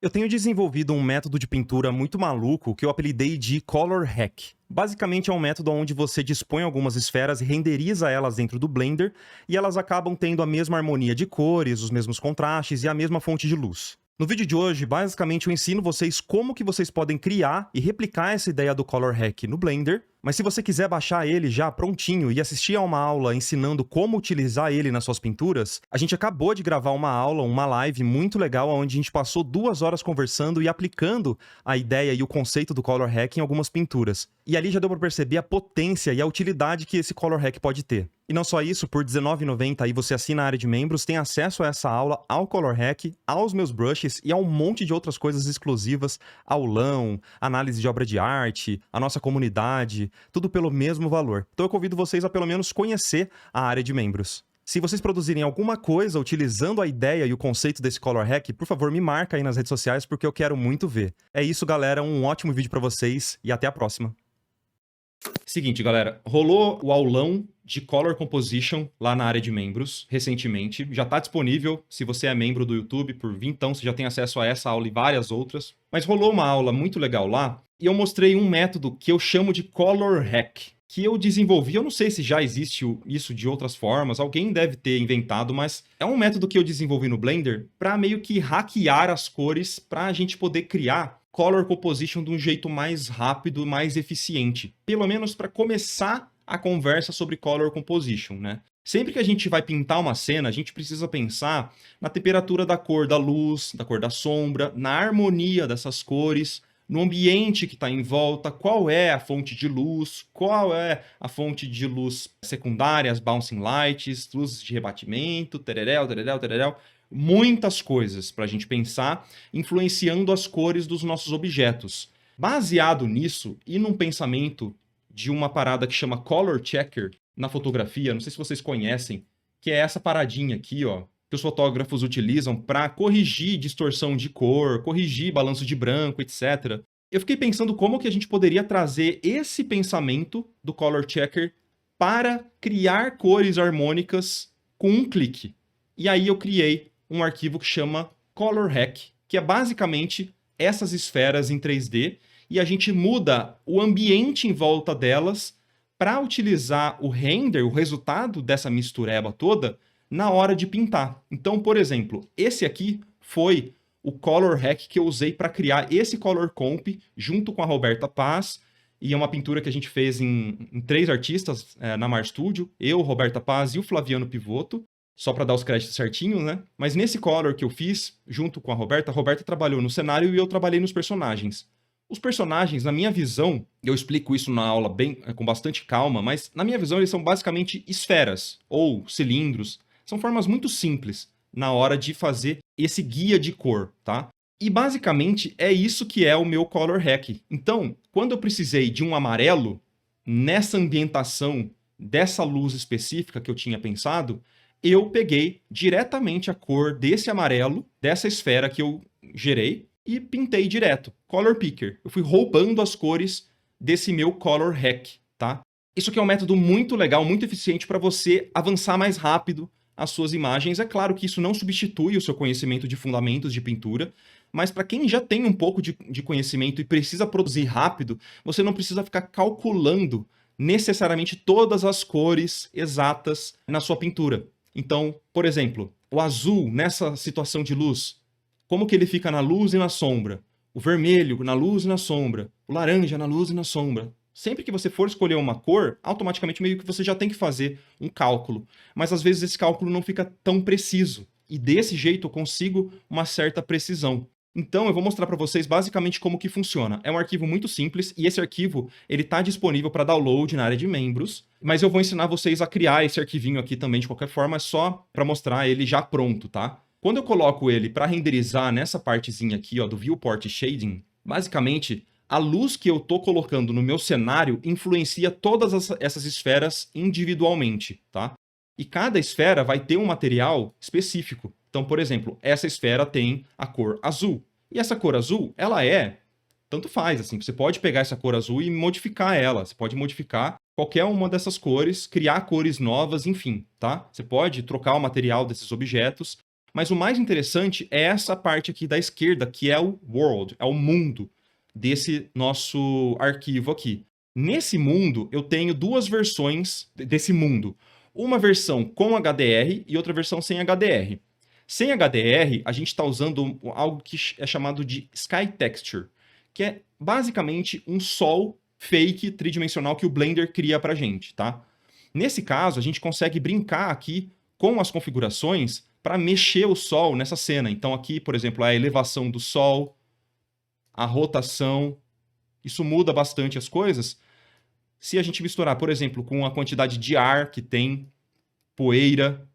Eu tenho desenvolvido um método de pintura muito maluco que eu apelidei de Color Hack. Basicamente é um método onde você dispõe algumas esferas e renderiza elas dentro do Blender, e elas acabam tendo a mesma harmonia de cores, os mesmos contrastes e a mesma fonte de luz. No vídeo de hoje, basicamente eu ensino vocês como que vocês podem criar e replicar essa ideia do Color Hack no Blender, mas se você quiser baixar ele já prontinho e assistir a uma aula ensinando como utilizar ele nas suas pinturas, a gente acabou de gravar uma aula, uma live muito legal, onde a gente passou 2 horas conversando e aplicando a ideia e o conceito do Color Hack em algumas pinturas. E ali já deu para perceber a potência e a utilidade que esse Color Hack pode ter. E não só isso, por R$19,90 aí você assina a área de membros, tem acesso a essa aula, ao Color Hack, aos meus brushes e a um monte de outras coisas exclusivas, aulão, análise de obra de arte, a nossa comunidade, tudo pelo mesmo valor. Então eu convido vocês a pelo menos conhecer a área de membros. Se vocês produzirem alguma coisa utilizando a ideia e o conceito desse Color Hack, por favor me marca aí nas redes sociais porque eu quero muito ver. É isso, galera, um ótimo vídeo para vocês e até a próxima. Seguinte, galera, rolou o aulão de Color Composition lá na área de membros, recentemente. Já está disponível, se você é membro do YouTube, por vintão, você já tem acesso a essa aula e várias outras. Mas rolou uma aula muito legal lá, e eu mostrei um método que eu chamo de Color Hack, que eu desenvolvi. Eu não sei se já existe isso de outras formas, alguém deve ter inventado, mas é um método que eu desenvolvi no Blender para meio que hackear as cores para a gente poder criar Color Composition de um jeito mais rápido, mais eficiente. Pelo menos para começar a conversa sobre Color Composition, né? Sempre que a gente vai pintar uma cena, a gente precisa pensar na temperatura da cor da luz, da cor da sombra, na harmonia dessas cores, no ambiente que está em volta, qual é a fonte de luz, qual é a fonte de luz secundária, as bouncing lights, luzes de rebatimento, tereréu, tereréu, tereréu. Muitas coisas para a gente pensar, influenciando as cores dos nossos objetos. Baseado nisso e num pensamento de uma parada que chama Color Checker na fotografia, não sei se vocês conhecem, que é essa paradinha aqui, ó, que os fotógrafos utilizam para corrigir distorção de cor, corrigir balanço de branco, etc. Eu fiquei pensando como que a gente poderia trazer esse pensamento do Color Checker para criar cores harmônicas com um clique. E aí eu criei um arquivo que chama Color Hack, que é basicamente essas esferas em 3D, e a gente muda o ambiente em volta delas para utilizar o render, o resultado dessa mistureba toda, na hora de pintar. Então, por exemplo, esse aqui foi o Color Hack que eu usei para criar esse Color Comp junto com a Roberta Paz, e é uma pintura que a gente fez em 3 artistas na Mar Studio, eu, Roberta Paz e o Flaviano Pivotto, só para dar os créditos certinhos, né? Mas nesse color que eu fiz, junto com a Roberta trabalhou no cenário e eu trabalhei nos personagens. Os personagens, na minha visão, eu explico isso na aula com bastante calma, mas na minha visão eles são basicamente esferas ou cilindros. São formas muito simples na hora de fazer esse guia de cor, tá? E basicamente é isso que é o meu Color Hack. Então, quando eu precisei de um amarelo, nessa ambientação dessa luz específica que eu tinha pensado, eu peguei diretamente a cor desse amarelo, dessa esfera que eu gerei, e pintei direto. Color Picker. Eu fui roubando as cores desse meu Color Hack, tá? Isso aqui é um método muito legal, muito eficiente para você avançar mais rápido as suas imagens. É claro que isso não substitui o seu conhecimento de fundamentos de pintura, mas para quem já tem um pouco de conhecimento e precisa produzir rápido, você não precisa ficar calculando necessariamente todas as cores exatas na sua pintura. Então, por exemplo, o azul nessa situação de luz, como que ele fica na luz e na sombra? O vermelho na luz e na sombra, o laranja na luz e na sombra. Sempre que você for escolher uma cor, automaticamente meio que você já tem que fazer um cálculo. Mas às vezes esse cálculo não fica tão preciso. E desse jeito eu consigo uma certa precisão. Então eu vou mostrar para vocês basicamente como que funciona. É um arquivo muito simples e esse arquivo ele está disponível para download na área de membros, mas eu vou ensinar vocês a criar esse arquivinho aqui também de qualquer forma, só para mostrar ele já pronto, tá? Quando eu coloco ele para renderizar nessa partezinha aqui, ó, do Viewport Shading, basicamente a luz que eu estou colocando no meu cenário influencia todas essas esferas individualmente, tá? E cada esfera vai ter um material específico. Então, por exemplo, essa esfera tem a cor azul. E essa cor azul, ela tanto faz, assim, você pode pegar essa cor azul e modificar ela. Você pode modificar qualquer uma dessas cores, criar cores novas, enfim, tá? Você pode trocar o material desses objetos, Mas o mais interessante é essa parte aqui da esquerda, que é o world, é o mundo desse nosso arquivo aqui. Nesse mundo, eu tenho duas versões desse mundo. Uma versão com HDR e outra versão sem HDR. Sem HDR, a gente está usando algo que é chamado de Sky Texture, que é basicamente um sol fake tridimensional que o Blender cria pra gente, tá? Nesse caso, a gente consegue brincar aqui com as configurações para mexer o sol nessa cena. Então aqui, por exemplo, a elevação do sol, a rotação, isso muda bastante as coisas. Se a gente misturar, por exemplo, com a quantidade de ar que tem, poeira,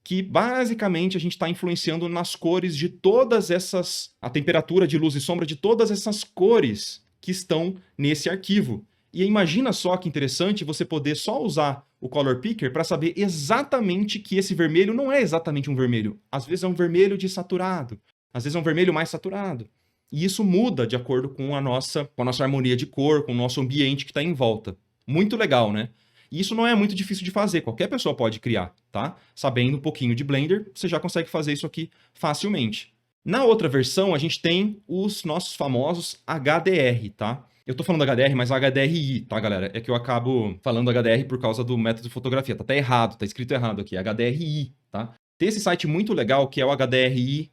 que basicamente a gente está influenciando nas cores de todas essas... a temperatura de luz e sombra de todas essas cores que estão nesse arquivo. E imagina só que interessante você poder só usar o Color Picker para saber exatamente que esse vermelho não é exatamente um vermelho. Às vezes é um vermelho de saturado, às vezes é um vermelho mais saturado. E isso muda de acordo com a nossa harmonia de cor, com o nosso ambiente que está em volta. Muito legal, né? E isso não é muito difícil de fazer, qualquer pessoa pode criar, tá? Sabendo um pouquinho de Blender, você já consegue fazer isso aqui facilmente. Na outra versão, a gente tem os nossos famosos HDR, tá? Eu tô falando HDR, mas HDRI, tá, galera? É que eu acabo falando HDR por causa do método de fotografia. Tá até errado, tá escrito errado aqui, HDRI, tá? Tem esse site muito legal que é o HDRI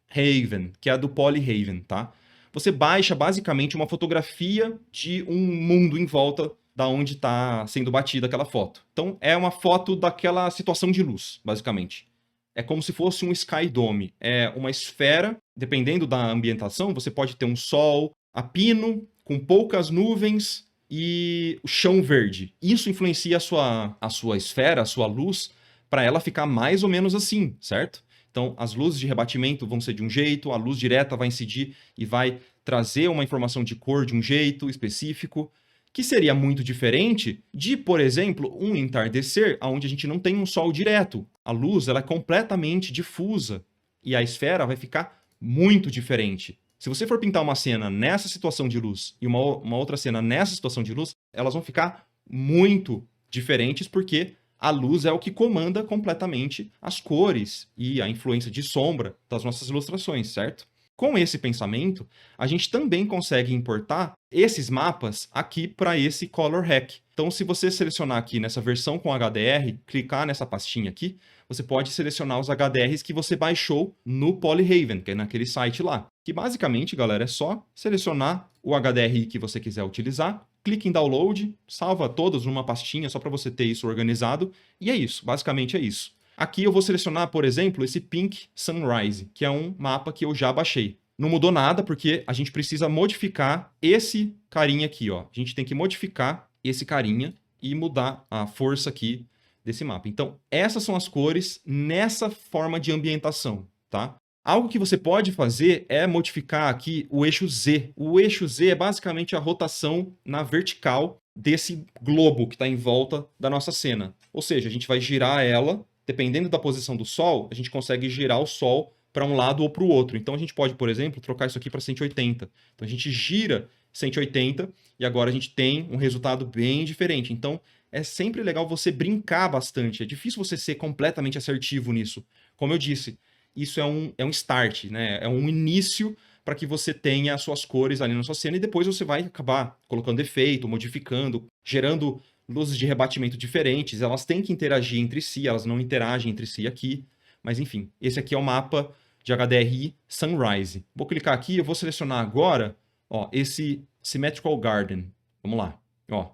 Haven, que é do Polyhaven, tá? Você baixa basicamente uma fotografia de um mundo em volta da onde está sendo batida aquela foto. Então, é uma foto daquela situação de luz, basicamente. É como se fosse um sky dome. É uma esfera, dependendo da ambientação, você pode ter um sol a pino, com poucas nuvens e o chão verde. Isso influencia a sua esfera, a sua luz, para ela ficar mais ou menos assim, certo? Então, as luzes de rebatimento vão ser de um jeito, a luz direta vai incidir e vai trazer uma informação de cor de um jeito específico, que seria muito diferente de, por exemplo, um entardecer, onde a gente não tem um sol direto. A luz ela é completamente difusa e a esfera vai ficar muito diferente. Se você for pintar uma cena nessa situação de luz e uma outra cena nessa situação de luz, elas vão ficar muito diferentes porque a luz é o que comanda completamente as cores e a influência de sombra das nossas ilustrações, certo? Com esse pensamento, a gente também consegue importar esses mapas aqui para esse Color Hack. Então, se você selecionar aqui nessa versão com HDR, clicar nessa pastinha aqui, você pode selecionar os HDRs que você baixou no Polyhaven, que é naquele site lá. Que basicamente, galera, é só selecionar o HDR que você quiser utilizar, clique em Download, salva todos numa pastinha só para você ter isso organizado, e é isso, basicamente é isso. Aqui eu vou selecionar, por exemplo, esse Pink Sunrise, que é um mapa que eu já baixei. Não mudou nada, porque a gente precisa modificar esse carinha aqui, ó. A gente tem que modificar esse carinha e mudar a força aqui desse mapa. Então, essas são as cores nessa forma de ambientação, tá? Algo que você pode fazer é modificar aqui o eixo Z. O eixo Z é basicamente a rotação na vertical desse globo que está em volta da nossa cena. Ou seja, a gente vai girar ela. Dependendo da posição do Sol, a gente consegue girar o Sol para um lado ou para o outro. Então, a gente pode, por exemplo, trocar isso aqui para 180. Então, a gente gira 180 e agora a gente tem um resultado bem diferente. Então, é sempre legal você brincar bastante. É difícil você ser completamente assertivo nisso. Como eu disse, isso é um start, né? É um início para que você tenha as suas cores ali na sua cena e depois você vai acabar colocando efeito, modificando, gerando luzes de rebatimento diferentes, elas têm que interagir entre si, elas não interagem entre si aqui, mas enfim, esse aqui é o mapa de HDRI Sunrise. Vou clicar aqui, eu vou selecionar agora, ó, esse Symmetrical Garden. Vamos lá, ó.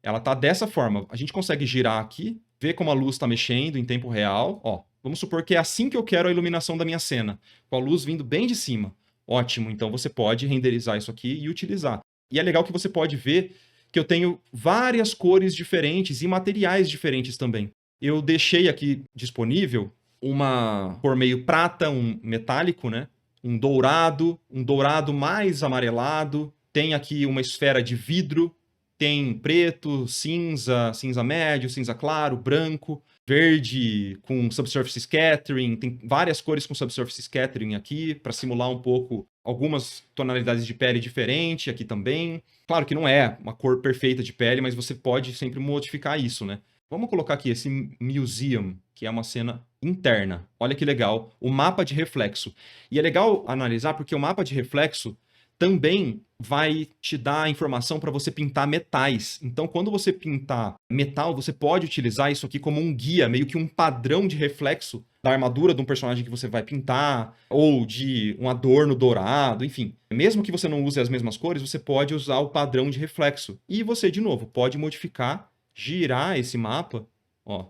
Ela tá dessa forma, a gente consegue girar aqui, ver como a luz está mexendo em tempo real, ó. Vamos supor que é assim que eu quero a iluminação da minha cena, com a luz vindo bem de cima. Ótimo, então você pode renderizar isso aqui e utilizar. E é legal que você pode ver que eu tenho várias cores diferentes e materiais diferentes também. Eu deixei aqui disponível uma cor meio prata, um metálico, né? Um dourado mais amarelado. Tem aqui uma esfera de vidro. Tem preto, cinza, cinza médio, cinza claro, branco, verde com subsurface scattering. Tem várias cores com subsurface scattering aqui para simular um pouco algumas tonalidades de pele diferente aqui também. Claro que não é uma cor perfeita de pele, mas você pode sempre modificar isso, né? Vamos colocar aqui esse Museum, que é uma cena interna. Olha que legal, o mapa de reflexo. E é legal analisar porque o mapa de reflexo também vai te dar informação para você pintar metais. Então, quando você pintar metal, você pode utilizar isso aqui como um guia, meio que um padrão de reflexo da armadura de um personagem que você vai pintar, ou de um adorno dourado, enfim. Mesmo que você não use as mesmas cores, você pode usar o padrão de reflexo. E você, de novo, pode modificar, girar esse mapa, ó.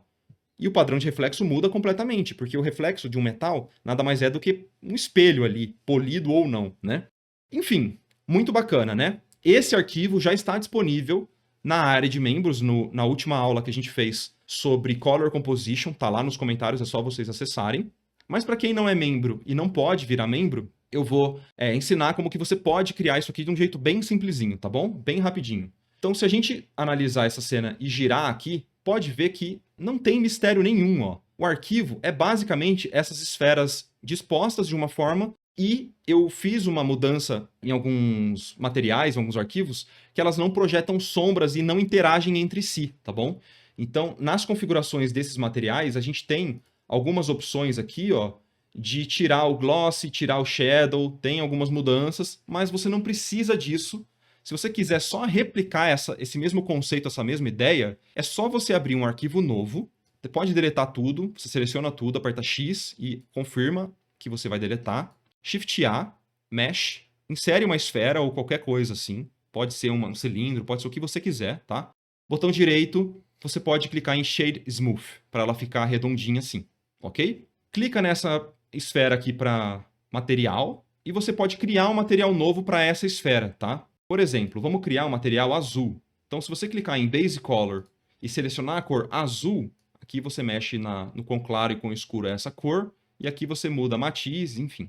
E o padrão de reflexo muda completamente, porque o reflexo de um metal nada mais é do que um espelho ali, polido ou não, né? Enfim, muito bacana, né? Esse arquivo já está disponível na área de membros, na última aula que a gente fez sobre Color Composition, tá lá nos comentários, é só vocês acessarem. Mas para quem não é membro e não pode virar membro, eu vou ensinar como que você pode criar isso aqui de um jeito bem simplesinho, tá bom? Bem rapidinho. Então, se a gente analisar essa cena e girar aqui, pode ver que não tem mistério nenhum, ó. O arquivo é basicamente essas esferas dispostas de uma forma e eu fiz uma mudança em alguns materiais, em alguns arquivos, que elas não projetam sombras e não interagem entre si, tá bom? Então, nas configurações desses materiais, a gente tem algumas opções aqui, ó, de tirar o gloss, tirar o shadow, tem algumas mudanças, mas você não precisa disso. Se você quiser só replicar esse mesmo conceito, essa mesma ideia, é só você abrir um arquivo novo, você pode deletar tudo, você seleciona tudo, aperta X e confirma que você vai deletar. Shift A, Mesh, insere uma esfera ou qualquer coisa assim, pode ser um cilindro, pode ser o que você quiser, tá? Botão direito, você pode clicar em Shade Smooth, para ela ficar redondinha assim, ok? Clica nessa esfera aqui para material, e você pode criar um material novo para essa esfera, tá? Por exemplo, vamos criar um material azul. Então, se você clicar em Base Color e selecionar a cor azul, aqui você mexe no quão claro e quão escuro é essa cor, e aqui você muda matiz, enfim.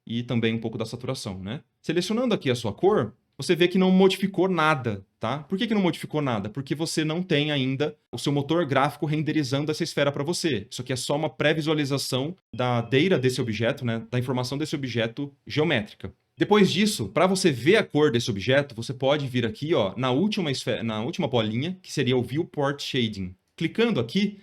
E também um pouco da saturação, né? Selecionando aqui a sua cor, você vê que não modificou nada, tá? Por que não modificou nada? Porque você não tem ainda o seu motor gráfico renderizando essa esfera para você. Isso aqui é só uma pré-visualização da data desse objeto, né? Da informação desse objeto geométrica. Depois disso, para você ver a cor desse objeto, você pode vir aqui, ó, na última bolinha, que seria o Viewport Shading. Clicando aqui,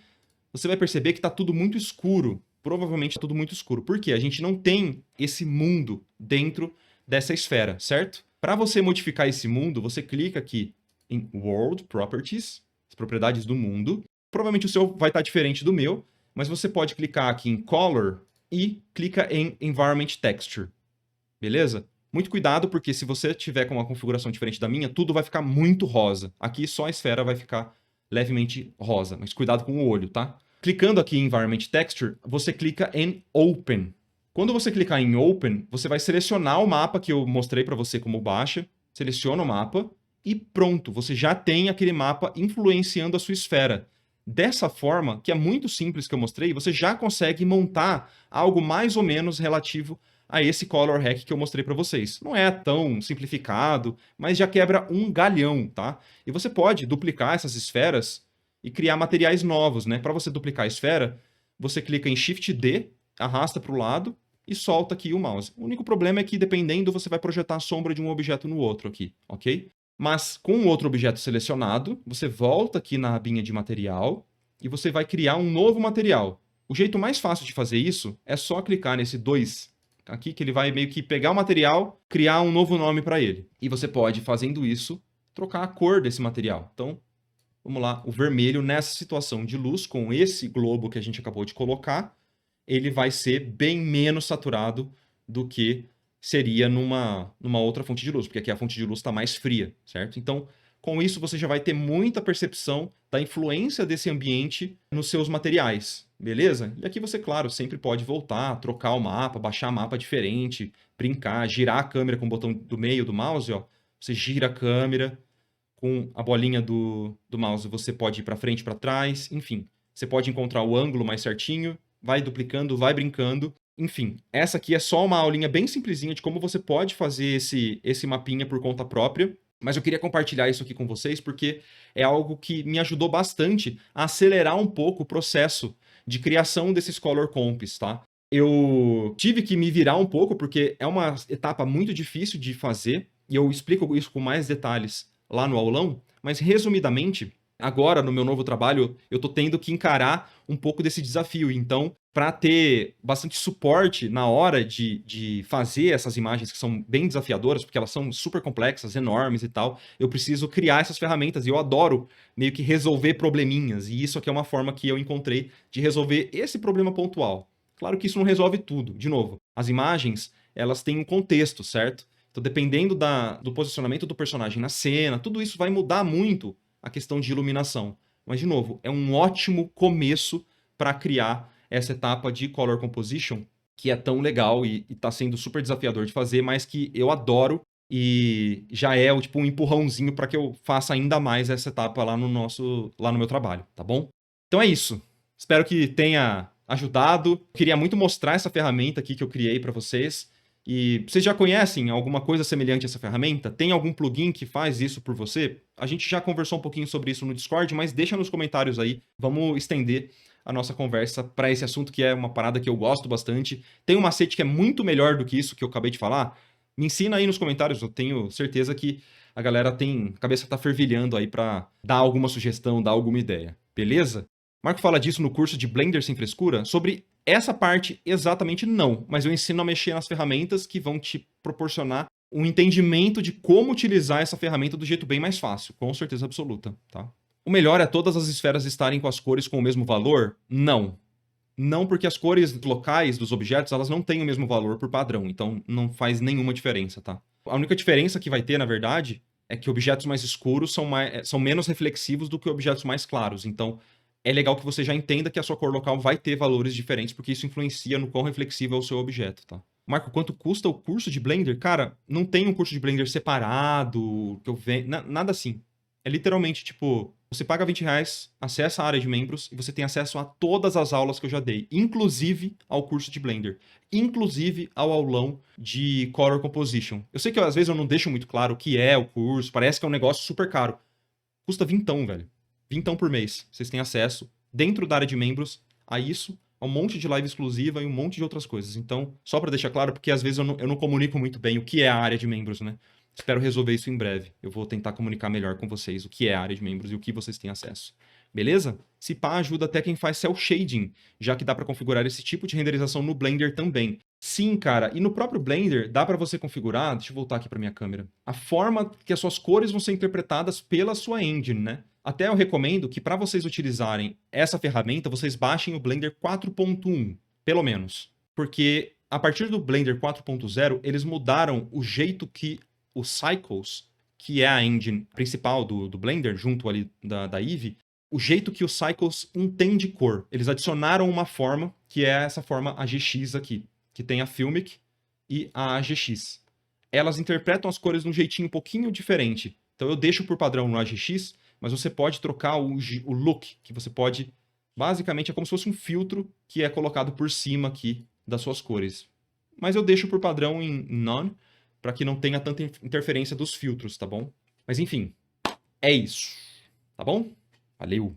você vai perceber que está tudo muito escuro. Provavelmente tudo muito escuro. Por quê? A gente não tem esse mundo dentro dessa esfera, certo? Para você modificar esse mundo, você clica aqui em World Properties, as propriedades do mundo. Provavelmente o seu vai estar diferente do meu, mas você pode clicar aqui em Color e clica em Environment Texture. Beleza? Muito cuidado, porque se você tiver com uma configuração diferente da minha, tudo vai ficar muito rosa. Aqui só a esfera vai ficar levemente rosa, mas cuidado com o olho, tá? Clicando aqui em Environment Texture, você clica em Open. Quando você clicar em Open, você vai selecionar o mapa que eu mostrei para você como baixa, seleciona o mapa e pronto, você já tem aquele mapa influenciando a sua esfera. Dessa forma, que é muito simples que eu mostrei, você já consegue montar algo mais ou menos relativo a esse color hack que eu mostrei para vocês. Não é tão simplificado, mas já quebra um galhão, tá? E você pode duplicar essas esferas e criar materiais novos, né? Para você duplicar a esfera, você clica em Shift D, arrasta para o lado e solta aqui o mouse. O único problema é que, dependendo, você vai projetar a sombra de um objeto no outro aqui, ok? Mas com o outro objeto selecionado, você volta aqui na abinha de material e você vai criar um novo material. O jeito mais fácil de fazer isso é só clicar nesse 2 aqui, que ele vai meio que pegar o material, criar um novo nome para ele. E você pode, fazendo isso, trocar a cor desse material. Então, vamos lá, o vermelho nessa situação de luz, com esse globo que a gente acabou de colocar, ele vai ser bem menos saturado do que seria numa outra fonte de luz, porque aqui a fonte de luz está mais fria, certo? Então, com isso, você já vai ter muita percepção da influência desse ambiente nos seus materiais, beleza? E aqui você, claro, sempre pode voltar, trocar o mapa, baixar mapa diferente, brincar, girar a câmera com o botão do meio do mouse, ó. Você gira a câmera, com a bolinha do mouse você pode ir para frente, para trás, enfim. Você pode encontrar o ângulo mais certinho, vai duplicando, vai brincando. Enfim, essa aqui é só uma aulinha bem simplesinha de como você pode fazer esse mapinha por conta própria. Mas eu queria compartilhar isso aqui com vocês porque é algo que me ajudou bastante a acelerar um pouco o processo de criação desses Color Comps, tá? Eu tive que me virar um pouco porque é uma etapa muito difícil de fazer e eu explico isso com mais detalhes lá no aulão, mas resumidamente, Agora, no meu novo trabalho, eu tô tendo que encarar um pouco desse desafio. Então, para ter bastante suporte na hora de fazer essas imagens que são bem desafiadoras, porque elas são super complexas, enormes e tal, eu preciso criar essas ferramentas. E eu adoro meio que resolver probleminhas. E isso aqui é uma forma que eu encontrei de resolver esse problema pontual. Claro que isso não resolve tudo. De novo, as imagens, elas têm um contexto, certo? Então, dependendo do posicionamento do personagem na cena, tudo isso vai mudar muito a questão de iluminação. Mas, de novo, é um ótimo começo para criar essa etapa de color composition, que é tão legal e está sendo super desafiador de fazer, mas que eu adoro e já é tipo um empurrãozinho para que eu faça ainda mais essa etapa lá no meu trabalho, tá bom? Então é isso. Espero que tenha ajudado. Queria muito mostrar essa ferramenta aqui que eu criei para vocês. E vocês já conhecem alguma coisa semelhante a essa ferramenta? Tem algum plugin que faz isso por você? A gente já conversou um pouquinho sobre isso no Discord, mas deixa nos comentários aí. Vamos estender a nossa conversa para esse assunto que é uma parada que eu gosto bastante. Tem um macete que é muito melhor do que isso que eu acabei de falar? Me ensina aí nos comentários, eu tenho certeza que a galera a cabeça tá fervilhando aí para dar alguma sugestão, dar alguma ideia. Beleza? Marco fala disso no curso de Blender Sem Frescura. Sobre essa parte, exatamente não. Mas eu ensino a mexer nas ferramentas que vão te proporcionar um entendimento de como utilizar essa ferramenta do jeito bem mais fácil, com certeza absoluta, tá? O melhor é todas as esferas estarem com as cores com o mesmo valor? Não. Não, porque as cores locais dos objetos, elas não têm o mesmo valor por padrão, então não faz nenhuma diferença, tá? A única diferença que vai ter, na verdade, é que objetos mais escuros são menos reflexivos do que objetos mais claros. Então, é legal que você já entenda que a sua cor local vai ter valores diferentes, porque isso influencia no quão reflexivo é o seu objeto, tá? Marco, quanto custa o curso de Blender? Cara, não tem um curso de Blender separado, que eu venho, nada assim. É literalmente, tipo, você paga R$ 20, acessa a área de membros e você tem acesso a todas as aulas que eu já dei, inclusive ao curso de Blender, inclusive ao aulão de Color Composition. Eu sei que às vezes eu não deixo muito claro o que é o curso, parece que é um negócio super caro. Custa vintão, velho. Vintão por mês. Vocês têm acesso, dentro da área de membros, a isso, a um monte de live exclusiva e um monte de outras coisas. Então, só para deixar claro, porque às vezes eu não comunico muito bem o que é a área de membros, né? Espero resolver isso em breve. Eu vou tentar comunicar melhor com vocês o que é a área de membros e o que vocês têm acesso. Beleza? Se pá, ajuda até quem faz cel shading, já que dá para configurar esse tipo de renderização no Blender também. Sim, cara, e no próprio Blender dá para você configurar, deixa eu voltar aqui para minha câmera, a forma que as suas cores vão ser interpretadas pela sua engine, né? Até eu recomendo que para vocês utilizarem essa ferramenta, vocês baixem o Blender 4.1, pelo menos. Porque a partir do Blender 4.0, eles mudaram o jeito que o Cycles, que é a engine principal do Blender, junto ali da Eevee, o jeito que o Cycles entende cor. Eles adicionaram uma forma, que é essa forma AGX aqui, que tem a Filmic e a AGX. Elas interpretam as cores de um jeitinho um pouquinho diferente. Então eu deixo por padrão no AGX, mas você pode trocar o look, que você pode... Basicamente é como se fosse um filtro que é colocado por cima aqui das suas cores. Mas eu deixo por padrão em None, para que não tenha tanta interferência dos filtros, tá bom? Mas enfim, é isso, tá bom? Valeu!